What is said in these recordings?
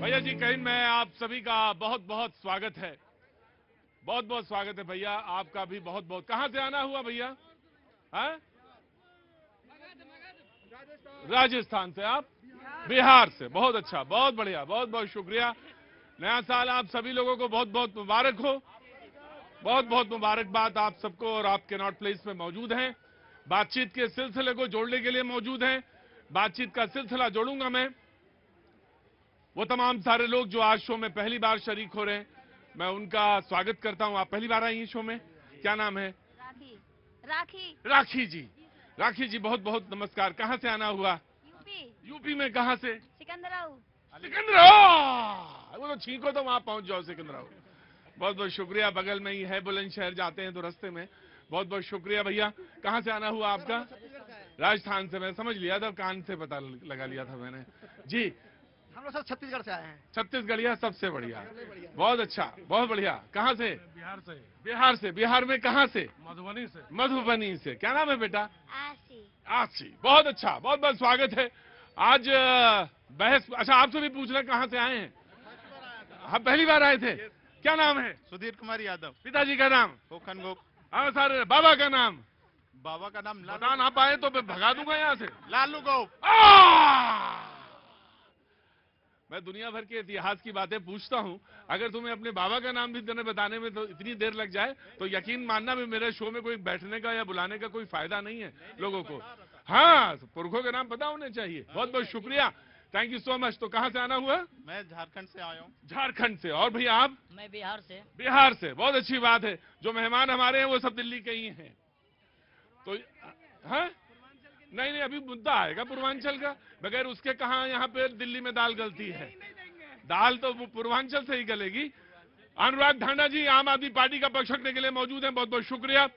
भैया जी कहीं मैं आप सभी का बहुत बहुत स्वागत है, बहुत बहुत स्वागत है भैया आपका भी बहुत बहुत। कहां से आना हुआ भैया? हैं? राजस्थान से आप? बिहार से, बहुत अच्छा, बहुत बढ़िया, बहुत बहुत शुक्रिया। नया साल आप सभी लोगों को बहुत बहुत मुबारक हो, बहुत बहुत मुबारकबाद आप सबको। और आप कैनॉट प्लेस में मौजूद हैं, बातचीत के सिलसिले को जोड़ने के लिए मौजूद हैं। बातचीत का सिलसिला जोड़ूंगा मैं। वो तमाम सारे लोग जो आज शो में पहली बार शरीक हो रहे हैं, मैं उनका स्वागत करता हूं। आप पहली बार आई हैं शो में, क्या नाम है? राखी। राखी। राखी जी, राखी जी बहुत बहुत नमस्कार। कहां से आना हुआ? यूपी। यूपी में कहां से? सिकंदराऊ। सिकंदराबाद। वो तो छींको तो वहां पहुंच जाओ सिकंदराबाद। बहुत बहुत शुक्रिया, बगल में ही है, बुलंदशहर जाते हैं तो रास्ते में। बहुत बहुत शुक्रिया भैया। कहां से आना हुआ आपका? राजस्थान से, मैं समझ लिया था, कान से पता लगा लिया था मैंने जी। हम लोग सब छत्तीसगढ़ से आए हैं। छत्तीसगढ़िया, सबसे बढ़िया, बहुत अच्छा, बहुत बढ़िया। कहां से? बिहार से। बिहार से। बिहार में कहां से? मधुबनी से। मधुबनी से। क्या नाम है बेटा? आसी। आशी। बहुत अच्छा, बहुत बहुत स्वागत है। आज बहस, अच्छा आपसे भी पूछ रहे कहां से आए हैं? हम पहली बार आए थे। क्या नाम है? सुधीर कुमार यादव। पिताजी का नाम? कोखन गोप। हाँ सर। बाबा का नाम? बाबा का नाम बता ना पाए तो मैं भगा दूंगा यहाँ से। लालू गोप। मैं दुनिया भर के इतिहास की बातें पूछता हूं, अगर तुम्हें अपने बाबा का नाम भी तुम्हें बताने में तो इतनी देर लग जाए तो यकीन मानना भी मेरे शो में कोई बैठने का या बुलाने का कोई फायदा नहीं है लोगों को। हाँ, पुरखों के नाम पता होने चाहिए। बहुत बहुत शुक्रिया, थैंक यू सो मच। तो कहां से आना हुआ? मैं झारखंड से आया हूँ। झारखंड से। और भैया आप? मैं बिहार से। बिहार से, बहुत अच्छी बात है। जो मेहमान हमारे हैं वो सब दिल्ली के ही हैं। तो हाँ, नहीं नहीं, अभी मुद्दा आएगा पूर्वांचल का, बगैर उसके कहा यहाँ पे दिल्ली में दाल गलती है। दाल तो पूर्वांचल से ही गलेगी। अनुराग ढांडा जी आम आदमी पार्टी का पक्ष रखने के लिए मौजूद हैं, बहुत बहुत शुक्रिया।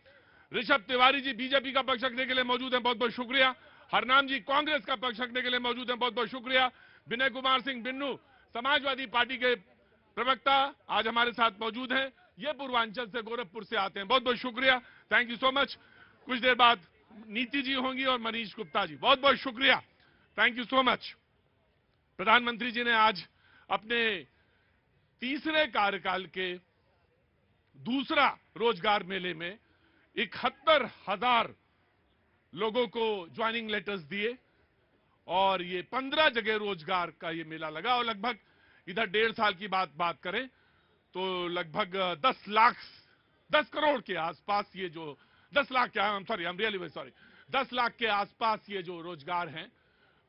ऋषभ तिवारी जी बीजेपी का पक्ष रखने के लिए मौजूद हैं, बहुत बहुत शुक्रिया। हरनाम जी कांग्रेस का पक्ष रखने के लिए मौजूद हैं, बहुत बहुत शुक्रिया। विनय कुमार सिंह बिन्नू समाजवादी पार्टी के प्रवक्ता आज हमारे साथ मौजूद हैं, ये पूर्वांचल से गोरखपुर से आते हैं, बहुत बहुत शुक्रिया, थैंक यू सो मच। कुछ देर बाद नीति जी होंगी और मनीष गुप्ता जी, बहुत बहुत शुक्रिया, थैंक यू सो मच। प्रधानमंत्री जी ने आज अपने तीसरे कार्यकाल के दूसरा रोजगार मेले में 71,000 लोगों को ज्वाइनिंग लेटर्स दिए और ये 15 जगह रोजगार का ये मेला लगा। और लगभग इधर 1.5 साल की बात करें तो लगभग 10 करोड़ के आसपास ये जो 10 लाख क्या, sorry, I am really very sorry, 10 lakh के आसपास ये जो रोजगार हैं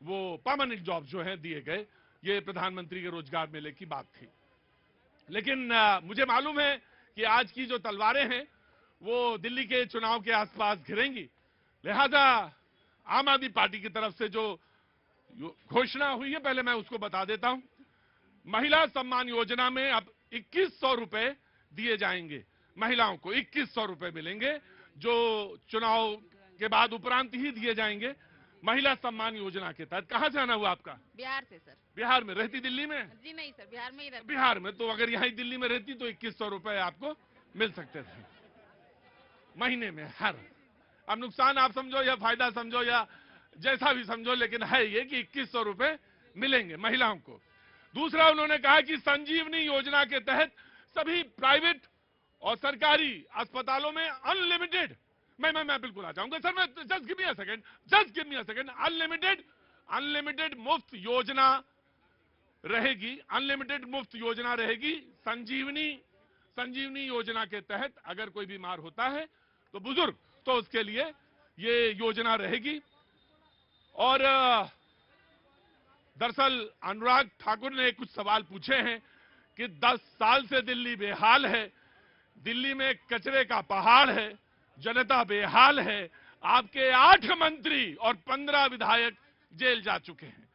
वो परमानेंट जॉब जो हैं दिए गए। ये प्रधानमंत्री के रोजगार मेले की बात थी। लेकिन मुझे मालूम है कि आज की जो तलवारें हैं वो दिल्ली के चुनाव के आसपास घिरेंगी, लिहाजा आम आदमी पार्टी की तरफ से जो घोषणा हुई है पहले मैं उसको बता देता हूं। महिला सम्मान योजना में अब 2100 रुपए दिए जाएंगे, महिलाओं को 2100 रुपए मिलेंगे, जो चुनाव के बाद उपरांत ही दिए जाएंगे। महिला सम्मान योजना के तहत। कहां से आना हुआ आपका? बिहार से सर। बिहार में रहती? दिल्ली में? जी नहीं सर, बिहार में ही रहती। बिहार में तो अगर यहीं दिल्ली में रहती तो 2100 रुपए आपको मिल सकते थे महीने में हर। अब नुकसान आप समझो या फायदा समझो या जैसा भी समझो, लेकिन है ये कि 2100 रुपए मिलेंगे महिलाओं को। दूसरा उन्होंने कहा कि संजीवनी योजना के तहत सभी प्राइवेट और सरकारी अस्पतालों में अनलिमिटेड, मैं बिल्कुल आ जाऊंगा सर, मैं just give me a second, unlimited मुफ्त योजना रहेगी, अनलिमिटेड मुफ्त योजना रहेगी। संजीवनी योजना के तहत अगर कोई बीमार होता है तो बुजुर्ग, तो उसके लिए ये योजना रहेगी। और दरअसल अनुराग ठाकुर ने कुछ सवाल पूछे हैं कि 10 साल से दिल्ली बेहाल है, दिल्ली में कचरे का पहाड़ है, जनता बेहाल है, आपके 8 मंत्री और 15 विधायक जेल जा चुके हैं।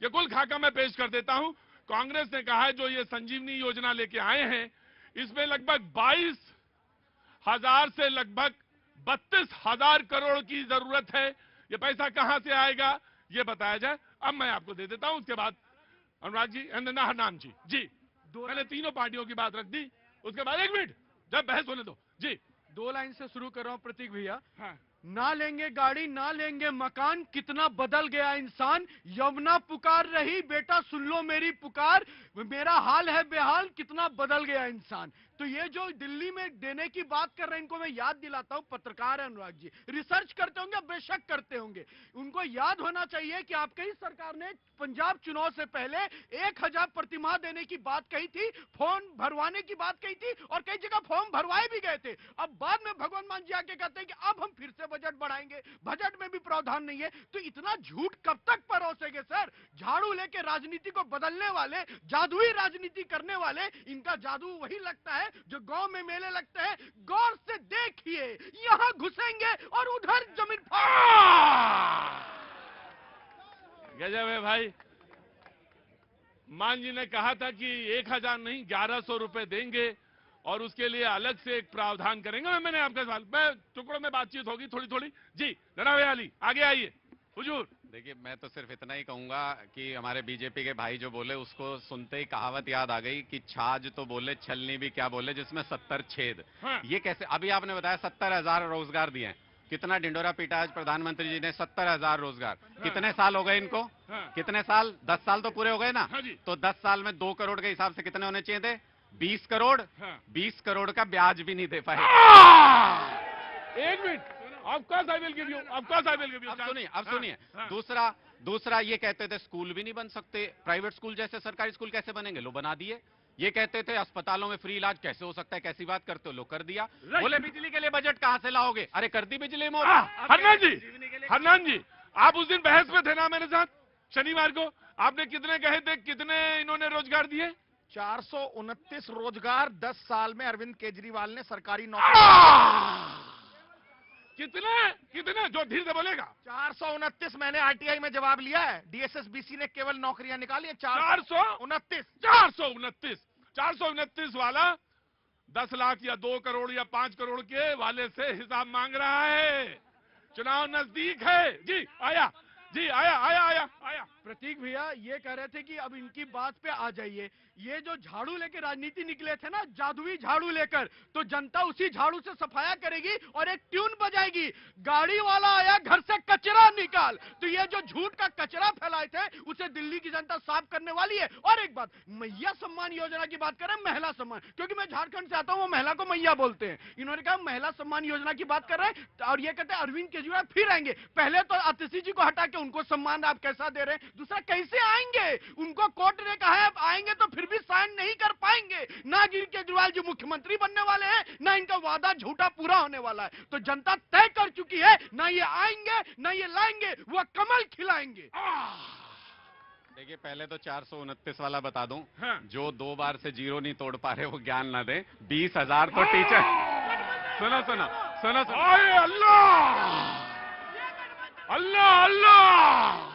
ये कुल खाका मैं पेश कर देता हूं। कांग्रेस ने कहा है जो ये संजीवनी योजना लेके आए हैं इसमें लगभग 22,000 से लगभग 32,000 करोड़ की जरूरत है। ये पैसा कहां से आएगा ये बताया जाए। अब मैं आपको दे देता हूं, उसके बाद अनुराग जी हरनाम जी मैंने तीनों पार्टियों की बात रख दी, उसके बाद 1 मिनट जब बहस होने दो जी। 2 लाइन से शुरू कर रहा हूं प्रतीक भैया। हाँ। ना लेंगे गाड़ी, ना लेंगे मकान, कितना बदल गया इंसान। यमुना पुकार रही, बेटा सुन लो मेरी पुकार, मेरा हाल है बेहाल, कितना बदल गया इंसान। तो ये जो दिल्ली में देने की बात कर रहे हैं, इनको मैं याद दिलाता हूं, पत्रकार है अनुराग जी, रिसर्च करते होंगे, बेशक करते होंगे, उनको याद होना चाहिए कि आपकी ही सरकार ने पंजाब चुनाव से पहले 1000 प्रतिमाह देने की बात कही थी, फॉर्म भरवाने की बात कही थी, और कई जगह फॉर्म भरवाए भी गए थे। अब बाद में भगवान मान जी आके कहते हैं कि अब हम फिर से बजट बढ़ाएंगे, बजट में भी प्रावधान नहीं है। तो इतना झूठ कब तक परोसेंगे सर? झाड़ू लेके राजनीति को बदलने वाले, जादुई राजनीति करने वाले, इनका जादू वही लगता है जो गांव में मेले लगते हैं। गौर से देखिए, यहां घुसेंगे और उधर जमीन गजब है भाई। मान जी ने कहा था कि 1000 नहीं 1100 रुपए देंगे और उसके लिए अलग से एक प्रावधान करेंगे। मैंने आपका सवाल, मैं टुकड़ों में बातचीत होगी थोड़ी थोड़ी। जी जनाब अली आगे आइए। हुजूर देखिए, मैं तो सिर्फ इतना ही कहूंगा कि हमारे बीजेपी के भाई जो बोले उसको सुनते ही कहावत याद आ गई कि छाछ तो बोले छलनी भी क्या बोले, जिसमें 70 छेद। हाँ। ये कैसे? अभी आपने बताया 70,000 रोजगार दिए हैं, कितना डिंडोरा पीटा आज प्रधानमंत्री जी ने? 70,000 रोजगार। हाँ। कितने साल हो गए इनको? हाँ। कितने साल? 10 साल तो पूरे हो गए ना। हाँ जी। तो 10 साल में 2 करोड़ के हिसाब से कितने होने चाहिए थे? 20 करोड़। हाँ। 20 करोड़ का ब्याज भी नहीं दे पाए। एक minute, of course I will give you, of course I will give you. अब सुनिए, दूसरा ये कहते थे स्कूल भी नहीं बन सकते, प्राइवेट स्कूल जैसे सरकारी स्कूल कैसे बनेंगे? लो बना दिए। ये कहते थे अस्पतालों में फ्री इलाज कैसे हो सकता है, कैसी बात करते हो? लो कर दिया। बोले बिजली के लिए बजट कहां से लाओगे? अरे कर दी बिजली मोदी। हरनान जी, आप उस दिन बहस में थे ना मेरे साथ शनिवार को? आपने कितने कहे थे, कितने इन्होंने रोजगार दिए? 429 रोजगार 10 साल में अरविंद केजरीवाल ने सरकारी नौकरी। कितने कितने? जो धीरे से बोलेगा। 429 मैंने आरटीआई में जवाब लिया है। डीएसएसबीसी ने केवल नौकरियां निकाली है 429 429 वाला 10 लाख या 2 करोड़ या 5 करोड़ के वाले से हिसाब मांग रहा है। चुनाव नजदीक है। जी आया, जी आया। प्रतीक भैया ये कह रहे थे कि अब इनकी बात पे आ जाइए। ये जो झाड़ू लेके राजनीति निकले थे ना, जादुई झाड़ू लेकर, तो जनता उसी झाड़ू से सफाया करेगी और एक ट्यून बजाएगी, गाड़ी वाला आया घर से कचरा निकाल। तो ये जो झूठ का कचरा फैलाए थे उसे दिल्ली की जनता साफ करने वाली है। और एक बात, मैया सम्मान योजना की बात करें, महिला सम्मान, क्योंकि मैं झारखंड से आता हूं, वो महिला को मैया बोलते हैं। इन्होंने कहा महिला सम्मान योजना की बात कर रहे हैं और ये कहते हैं अरविंद केजरीवाल फिर आएंगे। पहले तो आतिशी जी को हटा के उनको सम्मान आप कैसा दे रहे हैं? दूसरा, कैसे आएंगे? उनको कोर्ट ने कहा है आएंगे तो फिर भी साइन नहीं कर पाएंगे। ना केजरीवाल जी मुख्यमंत्री बनने वाले हैं, ना इनका वादा झूठा पूरा होने वाला है। तो जनता तय कर चुकी है, ना ये आएंगे ना ये लाएंगे, वो कमल खिलाएंगे। देखिए, पहले तो 429 वाला बता दूं। हाँ। जो 2 बार से जीरो नहीं तोड़ पा रहे वो ज्ञान ना दे। 20,000 तो टीचर। सुनो। अल्लाह अल्लाह अल्लाह।